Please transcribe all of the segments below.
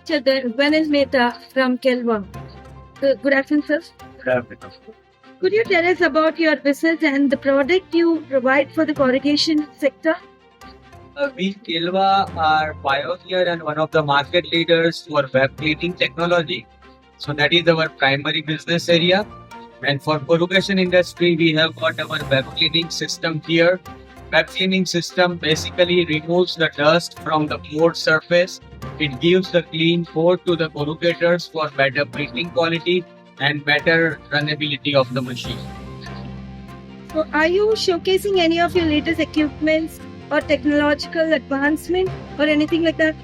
Ganesh Mehta from Kelva. Good afternoon, sir. Good afternoon. Could you tell us about your business and the product you provide for the corrugation sector? We Kilva are pioneer and one of the market leaders for web cleaning technology. So that is our primary business area. And for corrugation industry, we have got our web cleaning system here. Web cleaning system basically removes the dust from the board surface. It gives the clean coat to the corrugators for better printing quality and better runnability of the machine. So, are you showcasing any of your latest equipments or technological advancement or anything like that?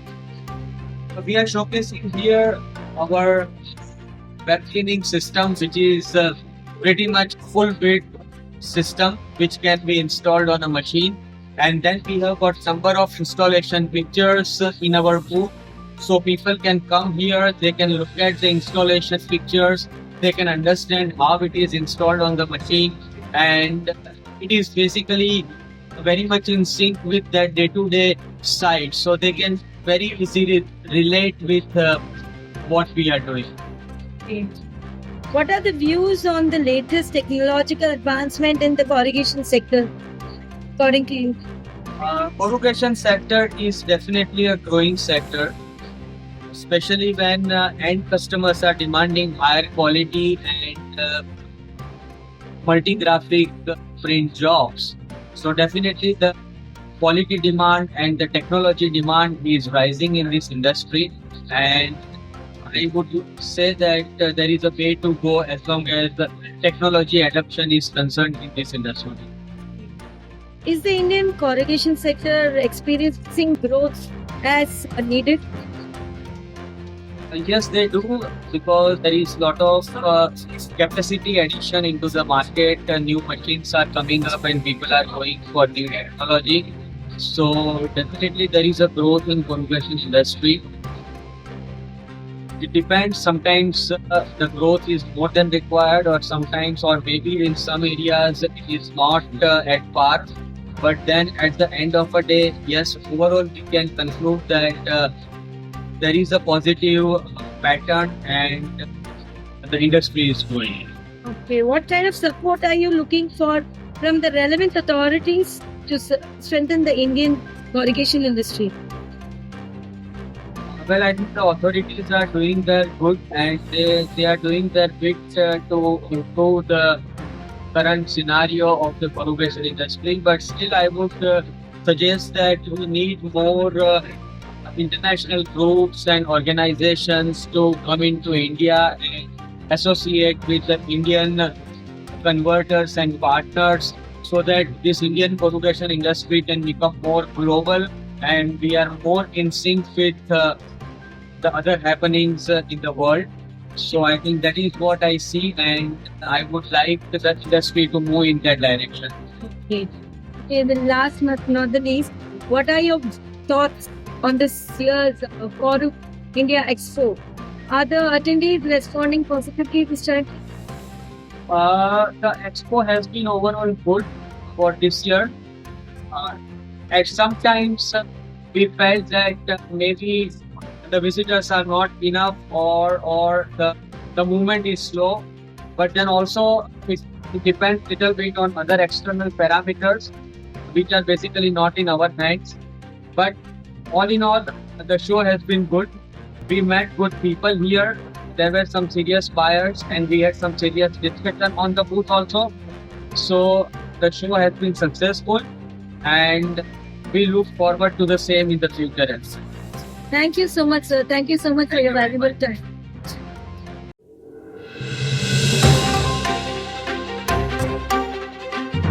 We are showcasing here our web cleaning system, which is pretty much full built system which can be installed on a machine. And then we have got number of installation pictures in our booth. So people can come here, they can look at the installation pictures, they can understand how it is installed on the machine, and it is basically very much in sync with their day-to-day side. So they can very easily relate with what we are doing. Okay. What are the views on the latest technological advancement in the corrugation sector, according to you? Corrugation sector is definitely a growing sector, especially when end customers are demanding higher quality and multi-graphic print jobs. So definitely the quality demand and the technology demand is rising in this industry, and I would say that there is a way to go as long as the technology adoption is concerned in this industry. Is the Indian corrugation sector experiencing growth as needed? Yes, they do, because there is lot of capacity addition into the market. New machines are coming up and people are going for new technology. So definitely there is a growth in corrugation industry. It depends. Sometimes the growth is more than required, or sometimes, or maybe in some areas it is not at par. But then at the end of a day, yes, overall we can conclude that there is a positive pattern and the industry is growing. Okay, what kind of support are you looking for from the relevant authorities to strengthen the Indian corrugation industry? Well, I think the authorities are doing their good, and they are doing their bit to improve the current scenario of the corrugation industry. But still, I would suggest that we need more international groups and organizations to come into India and associate with the Indian converters and partners, so that this Indian corrugation industry can become more global and we are more in sync with the other happenings in the world. So I think that is what I see, and I would like the industry to move in that direction. Okay. Okay, the last but not the least, what are your thoughts on this year's Corru India Expo? Are the attendees responding positively this time? The expo has been overall good for this year. At some times, we felt that maybe the visitors are not enough, or the movement is slow. But then also it depends little bit on other external parameters, which are basically not in our hands. But all in all, the show has been good. We met good people here. There were some serious buyers, and we had some serious discussion on the booth also. So the show has been successful, and we look forward to the same in the future. Thank you so much, sir. Thank you so much for Thank your you very valuable much. time.